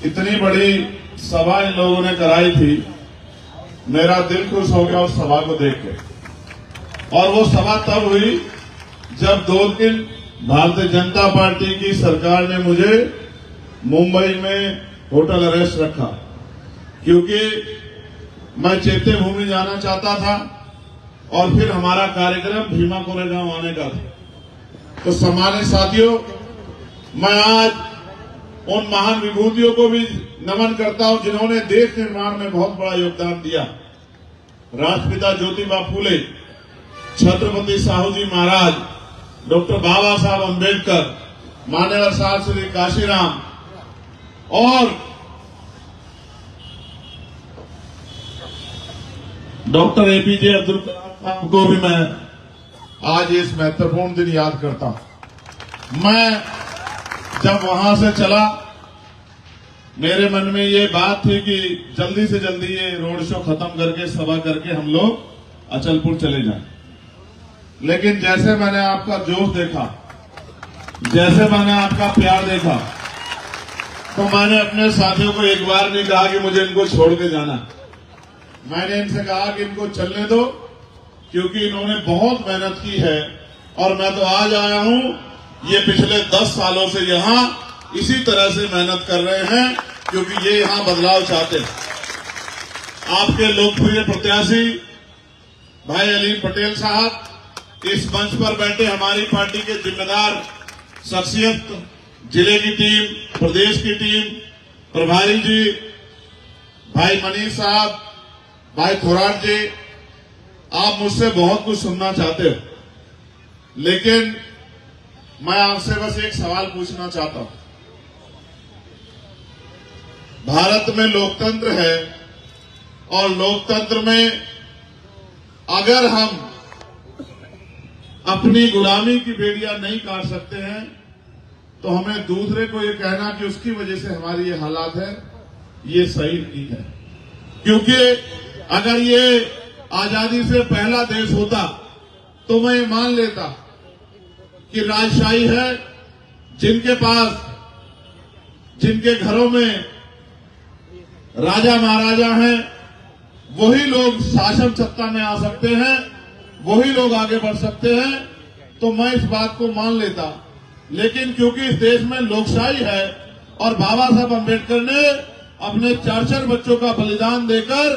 इतनी बड़ी सभा इन लोगों ने कराई थी, मेरा दिल खुश हो गया उस सभा को देख के। और वो सभा तब हुई जब 2 दिन भारतीय जनता पार्टी की सरकार ने मुझे मुंबई में होटल अरेस्ट रखा, क्योंकि मैं चैत्य भूमि जाना चाहता था और फिर हमारा कार्यक्रम भीमा कोरेगांव आने का था। तो सम्मानित साथियों, मैं आज उन महान विभूतियों को भी नमन करता हूं जिन्होंने देश निर्माण में बहुत बड़ा योगदान दिया। राष्ट्रपिता ज्योतिबा फूले, छत्रपति साहू जी महाराज, डॉक्टर बाबा साहब अम्बेडकर, मान्यवर साहब श्री काशीराम और डॉक्टर एपीजे अब्दुल कलाम साहब को भी मैं आज इस महत्वपूर्ण दिन याद करता हूं। मैं जब वहां से चला, मेरे मन में ये बात थी कि जल्दी से जल्दी ये रोड शो खत्म करके, सभा करके हम लोग अचलपुर चले जाएं। लेकिन जैसे मैंने आपका जोश देखा, जैसे मैंने आपका प्यार देखा, तो मैंने अपने साथियों को एक बार नहीं कहा कि मुझे इनको छोड़ के जाना। मैंने इनसे कहा कि इनको चलने दो, क्योंकि इन्होंने बहुत मेहनत की है और मैं तो आज आया हूं। ये पिछले 10 सालों से यहां इसी तरह से मेहनत कर रहे हैं, क्योंकि ये यहां बदलाव चाहते हैं। आपके लोकप्रिय प्रत्याशी भाई अलीम पटेल साहब इस मंच पर बैठे, हमारी पार्टी के जिम्मेदार शख्सियत, जिले की टीम, प्रदेश की टीम, प्रभारी जी भाई मनीष साहब, भाई थोराट जी, आप मुझसे बहुत कुछ सुनना चाहते हो, लेकिन मैं आपसे बस एक सवाल पूछना चाहता हूं। भारत में लोकतंत्र है और लोकतंत्र में अगर हम अपनी गुलामी की बेड़ियां नहीं काट सकते हैं, तो हमें दूसरे को ये कहना कि उसकी वजह से हमारी ये हालात है, ये सही नहीं है। क्योंकि अगर ये आजादी से पहला देश होता तो मैं ये मान लेता कि राजशाही है, जिनके पास, जिनके घरों में राजा महाराजा हैं, वही लोग शासन सत्ता में आ सकते हैं, वही लोग आगे बढ़ सकते हैं, तो मैं इस बात को मान लेता। लेकिन क्योंकि इस देश में लोकशाही है और बाबा साहब अम्बेडकर ने अपने 4 बच्चों का बलिदान देकर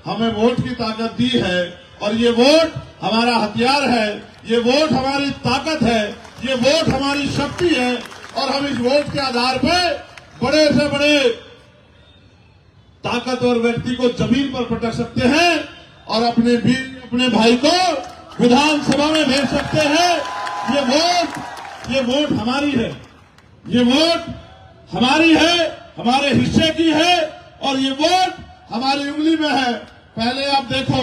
हमें वोट की ताकत दी है, और ये वोट हमारा हथियार है, ये वोट हमारी ताकत है, ये वोट हमारी शक्ति है, और हम इस वोट के आधार पर बड़े से बड़े ताकतवर व्यक्ति को जमीन पर पटक सकते हैं और अपने भाई को विधानसभा में भेज सकते हैं। ये वोट हमारी है, ये वोट हमारी है, हमारे हिस्से की है, और ये वोट हमारी उंगली में है। पहले आप देखो,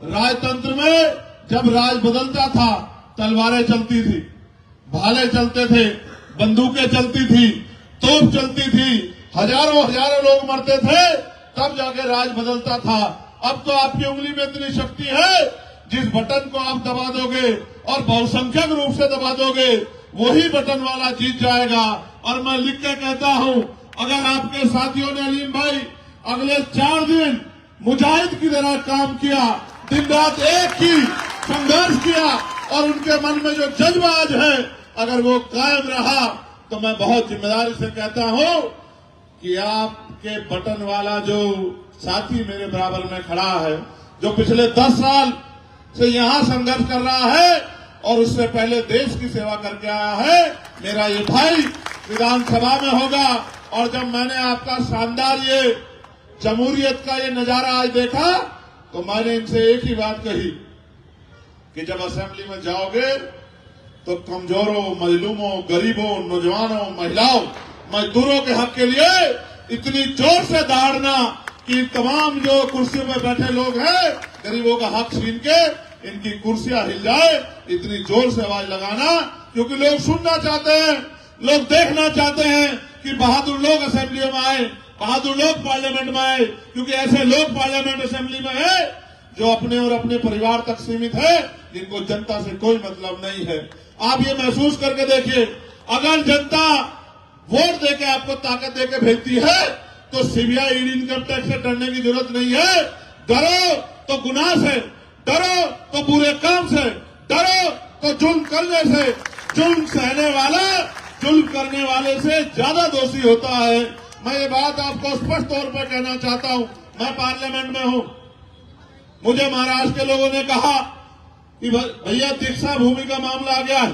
राजतंत्र में जब राज बदलता था, तलवारें चलती थी, भाले चलते थे, बंदूकें चलती थी, तोप चलती थी, हजारों लोग मरते थे, तब जाके राज बदलता था। अब तो आपकी उंगली में इतनी शक्ति है, जिस बटन को आप दबा दोगे और बहुसंख्यक रूप से दबा दोगे, वही बटन वाला जीत जाएगा। और मैं लिख के कहता हूं, अगर आपके साथियों ने अलीम भाई अगले 4 दिन मुजाहिद की तरह काम किया, दिन रात एक ही संघर्ष किया, और उनके मन में जो जज्बा आज है अगर वो कायम रहा, तो मैं बहुत जिम्मेदारी से कहता हूं कि आपके बटन वाला जो साथी मेरे बराबर में खड़ा है, जो पिछले 10 साल से यहां संघर्ष कर रहा है और उससे पहले देश की सेवा करके आया है, मेरा ये भाई विधानसभा में होगा। और जब मैंने आपका शानदार ये जमहूरियत का ये नजारा आज देखा, तो मैंने इनसे एक ही बात कही कि जब असेंबली में जाओगे तो कमजोरों, मजलूमों, गरीबों, नौजवानों, महिलाओं, मजदूरों के हक के लिए इतनी जोर से दहाड़ना कि तमाम जो कुर्सियों में बैठे लोग हैं, गरीबों का हक छीन के इनकी कुर्सियां हिल जाए, इतनी जोर से आवाज लगाना, क्योंकि लोग सुनना चाहते हैं, लोग देखना चाहते हैं कि बहादुर लोग असेंबलियों में आए, बहादुर लोग पार्लियामेंट में आए, क्योंकि ऐसे लोग पार्लियामेंट असेंबली में है जो अपने और अपने परिवार तक सीमित है, जिनको जनता से कोई मतलब नहीं है। आप ये महसूस करके देखिए, अगर जनता वोट देके आपको ताकत देके भेजती है, तो सीबीआई ईडी इनकम टैक्स से डरने की जरूरत नहीं है। डरो तो गुनाह से, डरो तो बुरे काम से, डरो तो जुल्म करने से। जुल्म सहने वाला जुल्म करने वाले से ज्यादा दोषी होता है। मैं ये बात आपको स्पष्ट तौर पर कहना चाहता हूं। मैं पार्लियामेंट में हूं, मुझे महाराष्ट्र के लोगों ने कहा कि भैया दीक्षा भूमि का मामला आ गया है,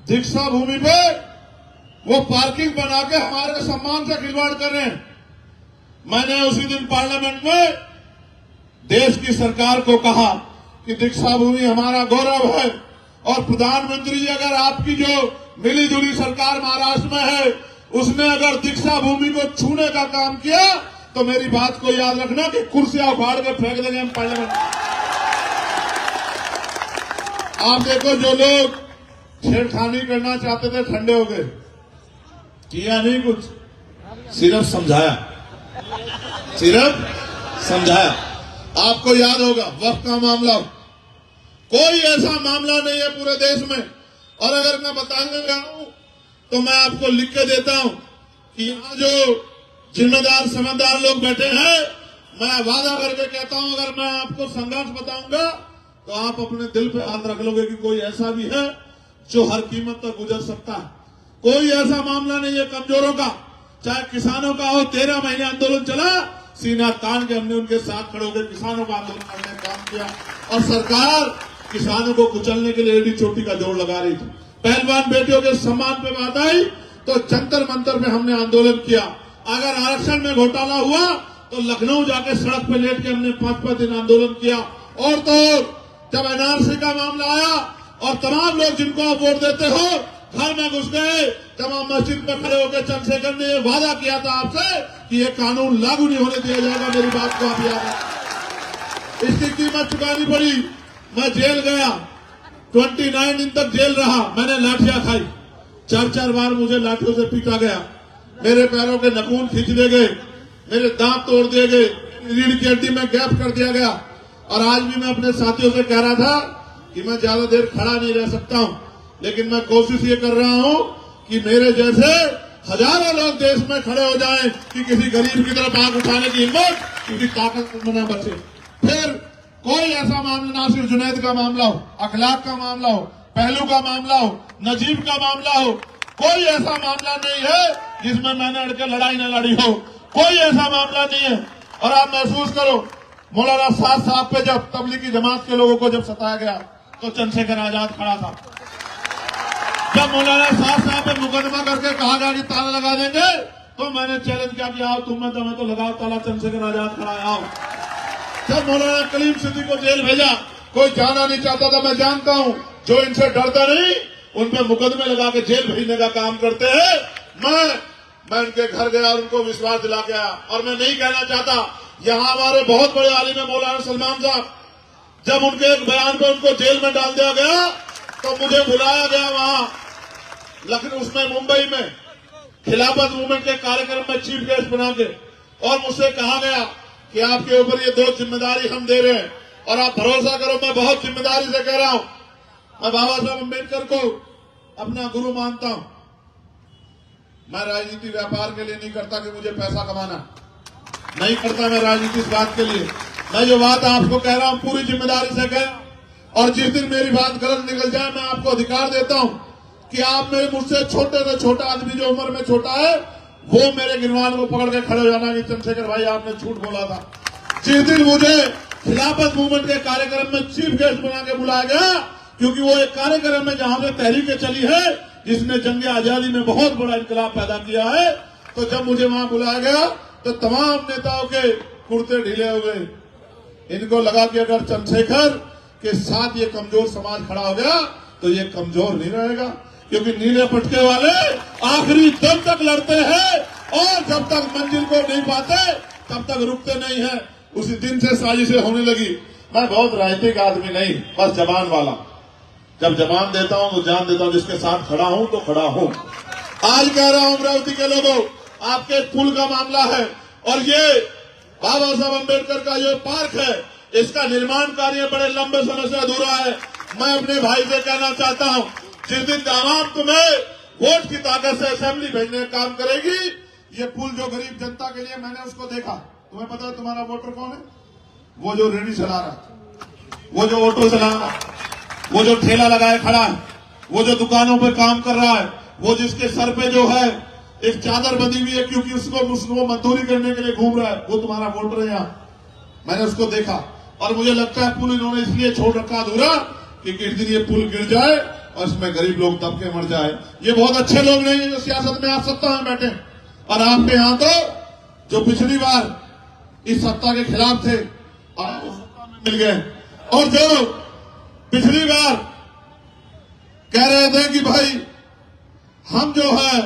दीक्षा भूमि पे वो पार्किंग बना के हमारे सम्मान से खिलवाड़ कर रहे हैं। मैंने उसी दिन पार्लियामेंट में देश की सरकार को कहा कि दीक्षा भूमि हमारा गौरव है और प्रधानमंत्री जी अगर आपकी जो मिली जुली सरकार महाराष्ट्र में है उसने अगर दीक्षा भूमि को छूने का काम किया तो मेरी बात को याद रखना कि कुर्सियां उखाड़ के फेंक देंगे हम पार्लियामेंट। आप देखो जो लोग छेड़खानी करना चाहते थे ठंडे हो गए, किया नहीं कुछ, सिर्फ समझाया, सिर्फ समझाया। आपको याद होगा वक्फ का मामला, कोई ऐसा मामला नहीं है पूरे देश में। और अगर मैं बताने जा रहा हूं तो मैं आपको लिख के देता हूं कि यहां जो जिम्मेदार समझदार लोग बैठे हैं, मैं वादा करके कहता हूं अगर मैं आपको संघर्ष बताऊंगा तो आप अपने दिल पे हाथ रख लोगे कि कोई ऐसा भी है जो हर कीमत तक गुजर सकता है। कोई ऐसा मामला नहीं है कमजोरों का, चाहे किसानों का हो। 13 महीने आंदोलन चला, सीना तान के हमने उनके साथ खड़े होकर किसानों का आंदोलन करने का काम किया और सरकार किसानों को कुचलने के लिए एडी चोटी का जोड़ लगा रही थी। पहलवान बेटियों के सम्मान पे बात आई तो जंतर मंतर पे हमने आंदोलन किया। अगर आरक्षण में घोटाला हुआ तो लखनऊ जाके सड़क पे लेट के हमने 5-5 दिन आंदोलन किया। और तो जब एनआरसी का मामला आया और तमाम लोग जिनको आप वोट देते हो घर में घुस गए, जमा मस्जिद में खड़े होकर चंद्रशेखर ने वादा किया था आपसे कि ये कानून लागू नहीं होने दिया जाएगा। मेरी बात को आप याद रखें। इसकी कीमत चुकानी पड़ी। मैं जेल गया, 29 दिन तक जेल रहा। मैंने लाठियां खाई, 4-4 बार मुझे लाठियों से पीटा गया, मेरे पैरों के नखून खींच दिए गए, मेरे दांत तोड़ दिए गए, रीढ़ की हड्डी में गैप कर दिया गया। और आज भी मैं अपने साथियों से कह रहा था कि मैं ज्यादा देर खड़ा नहीं रह सकता हूं, लेकिन मैं कोशिश ये कर रहा हूं कि मेरे जैसे हजारों लोग देश में खड़े हो जाएं कि किसी गरीब की तरफ आंख उठाने की हिम्मत किसी ताकत में न बचे। फिर कोई ऐसा मामला ना सिर्फ जुनैद का मामला हो, अखलाक का मामला हो, पहलू का मामला हो, नजीब का मामला हो, कोई ऐसा मामला नहीं है जिसमें मैंने अड़के लड़ाई न लड़ी हो। कोई ऐसा मामला नहीं है। और आप महसूस करो, मौलाना साद साहब पे जब तबलीगी जमात के लोगों को जब सताया गया तो चंद्रशेखर आजाद खड़ा था। जब मौलाना साद साहब पे मुकदमा करके कहा गया कि ताला लगा देंगे तो मैंने चैलेंज किया कि आओ तुम में तो लगाओ ताला, चंद्रशेखर आजाद खड़ा है, आओ। जब मौलाना कलीम सिद्दीकी को जेल भेजा, कोई जाना नहीं चाहता था। मैं जानता हूं जो इनसे डरता नहीं उन पे मुकदमे लगा के जेल भेजने का काम करते हैं। मैं उनके घर गया और उनको विश्वास दिला के आया। और मैं नहीं कहना चाहता, यहां हमारे बहुत बड़े आलिम है मौलाना सलमान साहब, जब उनके एक बयान पे उनको जेल में डाल दिया गया तो मुझे बुलाया गया वहां लखनऊ, उसमें मुंबई में खिलाफत मूवमेंट के कार्यक्रम में चीफ गेस्ट बना के, और मुझसे कहा गया कि आपके ऊपर ये 2 जिम्मेदारी हम दे रहे हैं और आप भरोसा करो मैं बहुत जिम्मेदारी से कह रहा हूं। मैं बाबा साहब अम्बेडकर को अपना गुरु मानता हूं। मैं राजनीति व्यापार के लिए नहीं करता कि मुझे पैसा कमाना, नहीं करता मैं राजनीति इस बात के लिए। मैं जो बात आपको कह रहा हूं पूरी जिम्मेदारी से कह रहा हूं। और जिस दिन मेरी बात गलत निकल जाए मैं आपको अधिकार देता हूं कि आप मेरे मुझसे छोटे से छोटा आदमी जो उम्र में छोटा है वो मेरे गिरवान को पकड़ के खड़े हो जाना कि चंद्रशेखर भाई आपने झूठ बोला था। जिस दिन मुझे खिलाफत मूवमेंट के कार्यक्रम में चीफ गेस्ट बना के बुलाया गया, क्योंकि वो एक कार्यक्रम में जहां से तहरीकें चली है जिसने जंग आजादी में बहुत बड़ा इंकलाब पैदा किया है, तो जब मुझे वहां बुलाया गया तो तमाम नेताओं के कुर्ते ढीले हो गए। इनको लगा कि अगर चंद्रशेखर के साथ ये कमजोर समाज खड़ा हो गया तो ये कमजोर नहीं रहेगा, क्योंकि नीले पटके वाले आखिरी दम तक लड़ते हैं और जब तक मंजिल को नहीं पाते तब तक रुकते नहीं है। उसी दिन से साजिशें होने लगी। मैं बहुत राजनीतिक आदमी नहीं, बस जबान वाला। जब जबान देता हूं तो जान देता हूं, जिसके साथ खड़ा हूं तो खड़ा हूं। आज कह रहा हूं अमरावती के लोगों, आपके पुल का मामला है और ये बाबा साहब अम्बेडकर का जो पार्क है इसका निर्माण कार्य बड़े लंबे समय से अधूरा है। मैं अपने भाई से कहना चाहता हूं, जिस दिन आवाम तुम्हें वोट की ताकत से असेंबली भेजने का काम करेगी ये पुल जो गरीब जनता के लिए, मैंने उसको देखा। तुम्हें पता है तुम्हारा वोटर कौन है? वो जो रेडी चला रहा है, वो जो ऑटो चला रहा है, वो जो ठेला लगाए खड़ा है, वो जो दुकानों पे काम कर रहा है, वो जिसके सर पे जो है एक चादर बंधी हुई है क्योंकि उसको मजदूरी करने के लिए घूम रहा है, वो तुम्हारा वोटर है यहाँ। मैंने उसको देखा और मुझे लगता है पुल इन्होंने इसलिए छोड़ रखा अधूरा कि किस दिन ये पुल गिर जाए और इसमें गरीब लोग दब के मर जाए। ये बहुत अच्छे लोग नहीं है जो सियासत में आज सत्ता में बैठे, और आपके यहाँ तो जो पिछली बार इस सत्ता के खिलाफ थे आप सत्ता में मिल गए, और जो पिछली बार कह रहे थे कि भाई हम जो है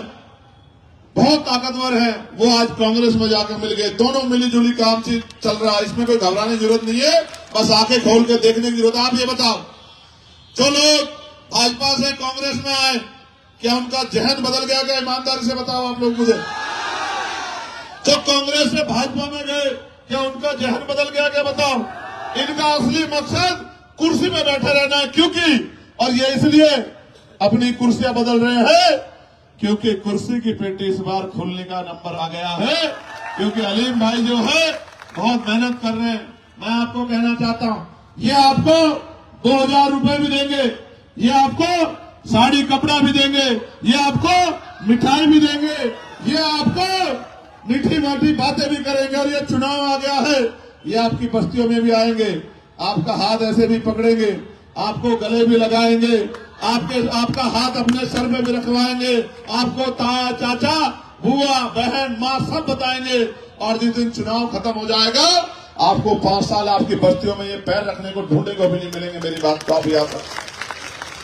बहुत ताकतवर है, वो आज कांग्रेस में जाकर मिल गए। दोनों मिलीजुली काम चल रहा है, इसमें कोई घबराने की जरूरत नहीं है, बस आंखें खोल के देखने की जरूरत है। आप ये बताओ, जो लोग भाजपा से कांग्रेस में आए, क्या उनका जहन बदल गया? क्या ईमानदारी से बताओ आप लोग मुझे। जो कांग्रेस से भाजपा में गए, क्या उनका जहन बदल गया? क्या बताओ। इनका असली मकसद कुर्सी में बैठे रहना है, क्योंकि, और ये इसलिए अपनी कुर्सियां बदल रहे हैं क्योंकि कुर्सी की पेटी इस बार खुलने का नंबर आ गया है, क्योंकि अलीम भाई जो है बहुत मेहनत कर रहे हैं। मैं आपको कहना चाहता हूं, ये आपको 2000 रुपए भी देंगे, ये आपको साड़ी कपड़ा भी देंगे, ये आपको मिठाई भी देंगे, ये आपको मीठी मीठी बातें भी करेंगे, और ये चुनाव आ गया है, ये आपकी बस्तियों में भी आएंगे, आपका हाथ ऐसे भी पकड़ेंगे, आपको गले भी लगाएंगे, आपका हाथ अपने सर में भी रखवाएंगे, आपको ताया चाचा बुआ बहन माँ सब बताएंगे, और जिस दिन चुनाव खत्म हो जाएगा आपको 5 साल आपकी बस्तियों में ये पैर रखने को ढूंढने को भी नहीं मिलेंगे। मेरी बात काफी याद है।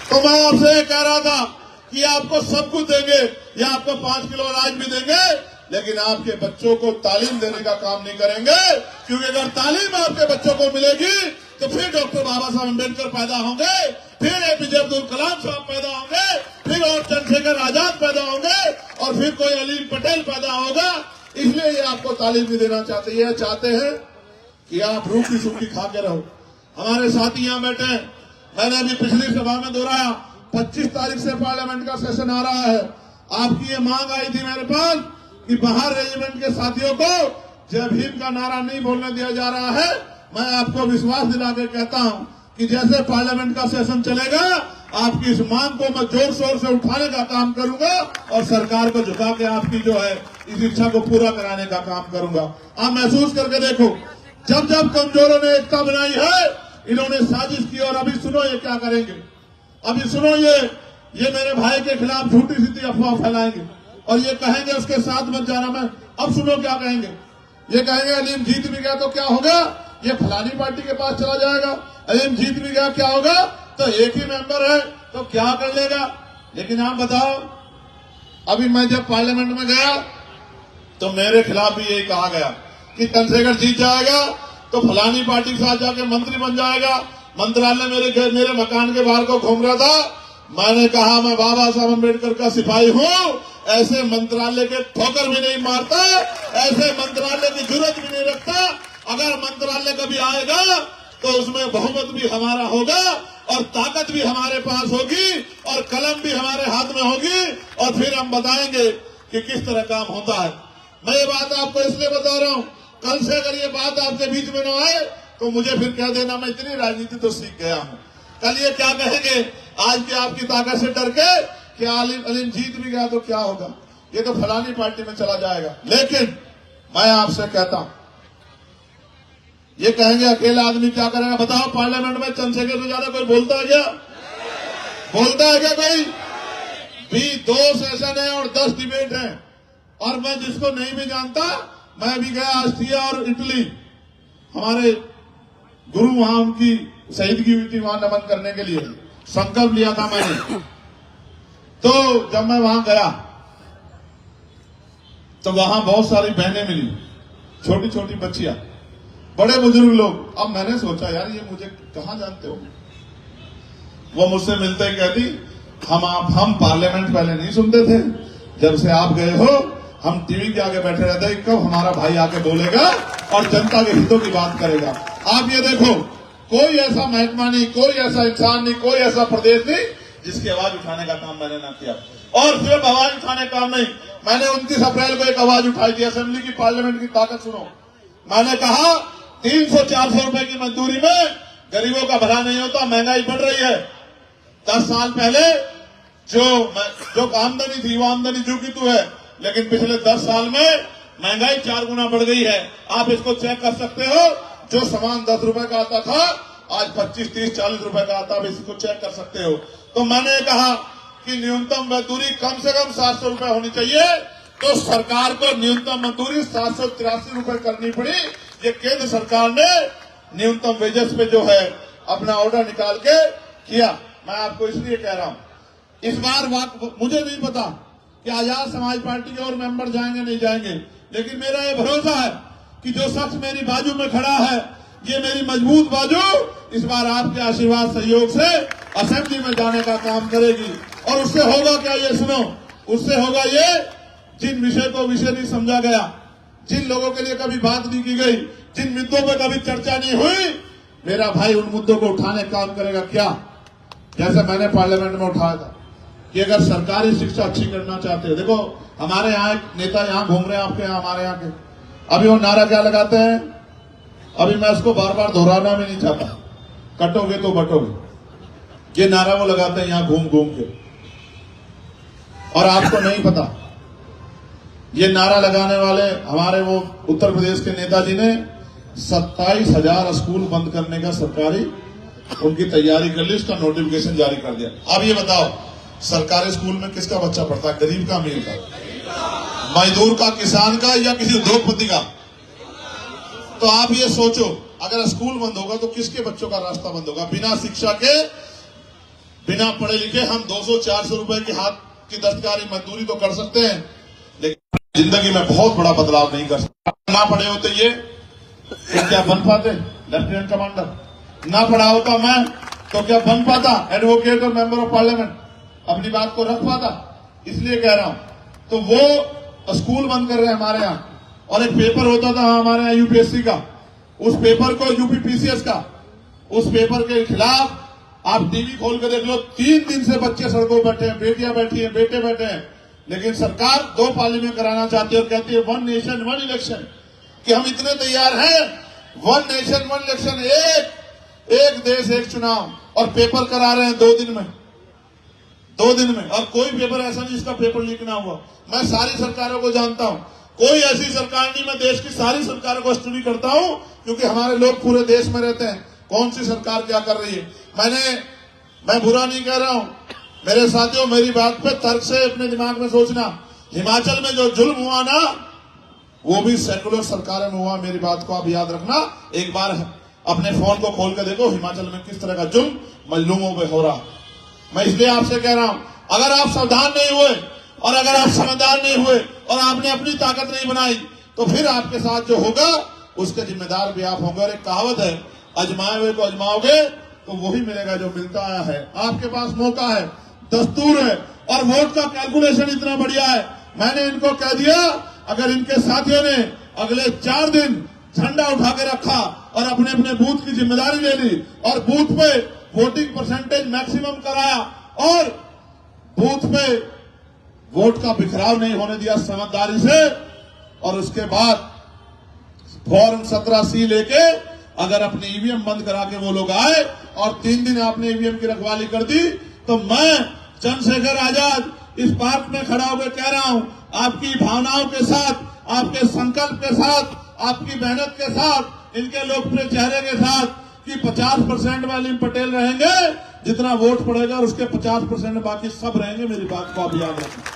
तो मैं आपसे कह रहा था कि आपको सब कुछ देंगे, या आपको 5 किलो अनाज भी देंगे, लेकिन आपके बच्चों को तालीम देने का काम नहीं करेंगे, क्योंकि अगर तालीम आपके बच्चों को मिलेगी तो फिर डॉक्टर बाबा साहब अम्बेडकर पैदा होंगे, फिर एपीजे अब्दुल कलाम साहब पैदा होंगे, फिर और चंद्रशेखर आजाद पैदा होंगे, और फिर कोई अलीम पटेल पैदा होगा। इसलिए ये आपको तालीम भी देना चाहते हैं। चाहते हैं कि आप रूखी सूखी खा के रहो। हमारे साथी यहाँ बैठे हैं, मैंने अभी पिछली सभा में दोहराया, 25 तारीख से पार्लियामेंट का सेशन आ रहा है। आपकी ये मांग आई थी मेरे पास कि बाहर रेजिमेंट के साथियों को जय भीम का नारा नहीं बोलने दिया जा रहा है। मैं आपको विश्वास दिला के कहता हूं कि जैसे पार्लियामेंट का सेशन चलेगा, आपकी इस मांग को मैं जोर शोर से उठाने का काम करूंगा, और सरकार को झुका के आपकी जो है इस इच्छा को पूरा कराने का काम करूंगा। आप महसूस करके देखो, जब जब कमजोरों ने एकता बनाई है, इन्होंने साजिश की, और अभी सुनो ये क्या करेंगे। अभी सुनो, ये मेरे भाई के खिलाफ झूठी सीधी अफवाह फैलाएंगे, और ये कहेंगे उसके साथ मत जाना। मैं अब सुनो क्या कहेंगे। ये कहेंगे अलीम जीत भी गया तो क्या होगा, ये फलानी पार्टी के पास चला जाएगा। अलीम जीत भी गया क्या होगा, तो एक ही मेंबर है तो क्या कर लेगा। लेकिन आप बताओ, अभी मैं जब पार्लियामेंट में गया तो मेरे खिलाफ भी यही कहा गया कि चंद्रशेखर जीत जाएगा तो फलानी पार्टी के साथ जाके मंत्री बन जाएगा। मंत्रालय मेरे मकान के बाहर को घूम रहा था। मैंने कहा मैं बाबा साहब अम्बेडकर का सिपाही हूं, ऐसे मंत्रालय के ठोकर भी नहीं मारता, ऐसे मंत्रालय की जरूरत भी नहीं रखता। अगर मंत्रालय कभी आएगा तो उसमें बहुमत भी हमारा होगा, और ताकत भी हमारे पास होगी, और कलम भी हमारे हाथ में होगी, और फिर हम बताएंगे कि किस तरह काम होता है। मैं ये बात आपको इसलिए बता रहा हूं, कल से अगर ये बात आपके बीच में न आए तो मुझे फिर कह देना मैं इतनी राजनीति तो सीख गया हूं। कल ये क्या कहेंगे, आज की आपकी ताकत से डर के कि अलीम जीत भी गया तो क्या होगा, ये तो फलानी पार्टी में चला जाएगा। लेकिन मैं आपसे कहता हूं, ये कहेंगे अकेला आदमी क्या करेगा। बताओ, पार्लियामेंट में चंद्रशेखर से ज्यादा कोई बोलता है क्या? बोलता है क्या कोई? भी 2 सेशन है और 10 डिबेट है, और मैं जिसको नहीं भी जानता, मैं भी गया ऑस्ट्रिया और इटली, हमारे गुरु वहां उनकी शहीदगी हुई थी, वहां नमन करने के लिए संकल्प लिया था मैंने। तो जब मैं वहां गया तो वहां बहुत सारी बहनें मिली, छोटी छोटी बच्चियां, बड़े बुजुर्ग लोग। अब मैंने सोचा यार ये मुझे कहां जानते हो। वो मुझसे मिलते ही कहती, हम पार्लियामेंट पहले नहीं सुनते थे, जब से आप गए हो हम टीवी के आगे बैठे रहते हैं, कब हमारा भाई आके बोलेगा और जनता के हितों की बात करेगा। आप ये देखो, कोई ऐसा महकमा नहीं, कोई ऐसा इंसान नहीं, कोई ऐसा प्रदेश नहीं जिसकी आवाज उठाने का काम मैंने ना किया। और सिर्फ आवाज उठाने का काम नहीं, मैंने 29 अप्रैल को एक आवाज उठाई थी, असेंबली की पार्लियामेंट की ताकत सुनो। मैंने कहा 300-400 रुपए की मजदूरी में गरीबों का भला नहीं होता, महंगाई बढ़ रही है। 10 साल पहले जो आमदनी थी वो आमदनी जो की तू है, लेकिन पिछले 10 साल में महंगाई 4 गुना बढ़ गई है। आप इसको चेक कर सकते हो। जो सामान 10 रुपए का आता था आज 25, 30, 40 रुपए का आता है, इसको चेक कर सकते हो। तो मैंने कहा कि न्यूनतम मजदूरी कम से कम 700 रुपए होनी चाहिए। तो सरकार को न्यूनतम मजदूरी 783 रुपए करनी पड़ी। ये केंद्र सरकार ने न्यूनतम वेजेस पे जो है अपना ऑर्डर निकाल के किया। मैं आपको इसलिए कह रहा हूं, इस बार मुझे नहीं पता कि आजाद समाज पार्टी के और मेंबर जाएंगे नहीं जाएंगे, लेकिन मेरा ये भरोसा है कि जो शख्स मेरी बाजू में खड़ा है, ये मेरी मजबूत बाजू इस बार आपके आशीर्वाद सहयोग से असेंबली में जाने का काम करेगी। और उससे होगा क्या, ये सुनो, उससे होगा ये, जिन विषय को विषय नहीं समझा गया, जिन लोगों के लिए कभी बात नहीं की गई, जिन मुद्दों पर कभी चर्चा नहीं हुई, मेरा भाई उन मुद्दों को उठाने का काम करेगा। क्या, जैसे मैंने पार्लियामेंट में उठाया था कि अगर सरकारी शिक्षा अच्छी करना चाहते हैं, देखो हमारे यहाँ एक नेता यहाँ घूम रहे हैं, आपके यहाँ, हमारे यहाँ के, अभी वो नारा क्या लगाते हैं, अभी मैं उसको बार बार दोहराना भी नहीं चाहता, कटोगे तो बटोगे, ये नारा वो लगाते हैं यहाँ घूम घूम के। और आपको नहीं पता, ये नारा लगाने वाले हमारे वो उत्तर प्रदेश के नेताजी ने 27,000 स्कूल बंद करने का सरकारी उनकी तैयारी कर ली, उसका नोटिफिकेशन जारी कर दिया। अब ये बताओ, सरकारी स्कूल में किसका बच्चा पढ़ता है, गरीब का, अमीर का, मजदूर का, किसान का, या किसी उद्योगपति का? तो आप ये सोचो, अगर स्कूल बंद होगा तो किसके बच्चों का रास्ता बंद होगा? बिना शिक्षा के, बिना पढ़े लिखे हम 200-400 रुपए की हाथ की दस्तकारी मजदूरी तो कर सकते हैं, लेकिन जिंदगी में बहुत बड़ा बदलाव नहीं कर सकते। ना पढ़े होते ये तो क्या बन पाते लेफ्टिनेंट कमांडर? ना पढ़ा होता मैं तो क्या बन पाता एडवोकेट और मेंबर ऑफ पार्लियामेंट, अपनी बात को रख पाता? इसलिए कह रहा हूं। तो वो स्कूल बंद कर रहे हैं हमारे यहाँ। और एक पेपर होता था हमारे यहाँ यूपीएससी का, उस पेपर को, यूपीपीसीएस का, उस पेपर के खिलाफ आप टीवी खोल के देख लो, 3 दिन से बच्चे सड़कों बैठे हैं, बेटियां बैठी हैं, बेटे बैठे हैं। लेकिन सरकार 2 पार्लियामेंट कराना चाहती है और कहती है 1 नेशन 1 इलेक्शन, कि हम इतने तैयार हैं, 1 नेशन 1 इलेक्शन, एक देश एक चुनाव, और पेपर करा रहे हैं 2 दिन में, 2 दिन में। और कोई पेपर ऐसा नहीं जिसका पेपर लीक ना हुआ। मैं सारी सरकारों को जानता हूं, कोई ऐसी सरकार नहीं, मैं देश की सारी सरकारों को स्टडी करता हूं, क्योंकि हमारे लोग पूरे देश में रहते हैं, कौन सी सरकार क्या कर रही है। मैं बुरा नहीं कह रहा हूं मेरे साथियों, मेरी बात पे तर्क से अपने दिमाग में सोचना। हिमाचल में जो जुल्म हुआ ना, वो भी सेकुलर सरकार में हुआ, मेरी बात को आप याद रखना। एक बार अपने फोन को खोल कर देखो, हिमाचल में किस तरह का जुल्म मजलूमों पे हो रहा। मैं इसलिए आपसे कह रहा हूं, अगर आप सावधान नहीं हुए और अगर आप समझदार नहीं हुए और आपने अपनी ताकत नहीं बनाई, तो फिर आपके साथ जो होगा उसके जिम्मेदार भी आप होंगे। और एक कहावत है, अजमाए हुए को अजमाओगे तो वही मिलेगा जो मिलता आया है। आपके पास मौका है, दस्तूर है, और वोट का कैलकुलेशन इतना बढ़िया है। मैंने इनको कह दिया, अगर इनके साथियों ने अगले 4 दिन झंडा उठा के रखा और अपने अपने बूथ की जिम्मेदारी ले ली और बूथ पे वोटिंग परसेंटेज मैक्सिमम कराया और बूथ पे वोट का बिखराव नहीं होने दिया समझदारी से, और उसके बाद फॉर्म 17C लेके अगर अपने ईवीएम बंद करा के वो लोग आए और 3 दिन आपने ईवीएम की रखवाली कर दी, तो मैं चंद्रशेखर आजाद इस पार्क में खड़ा होकर कह रहा हूं, आपकी भावनाओं के साथ, आपके संकल्प के साथ, आपकी मेहनत के साथ, इनके लोकप्रिय चेहरे के साथ, कि 50% वाली पटेल रहेंगे, जितना वोट पड़ेगा और उसके 50% बाकी सब रहेंगे। मेरी बात को आप याद रखें।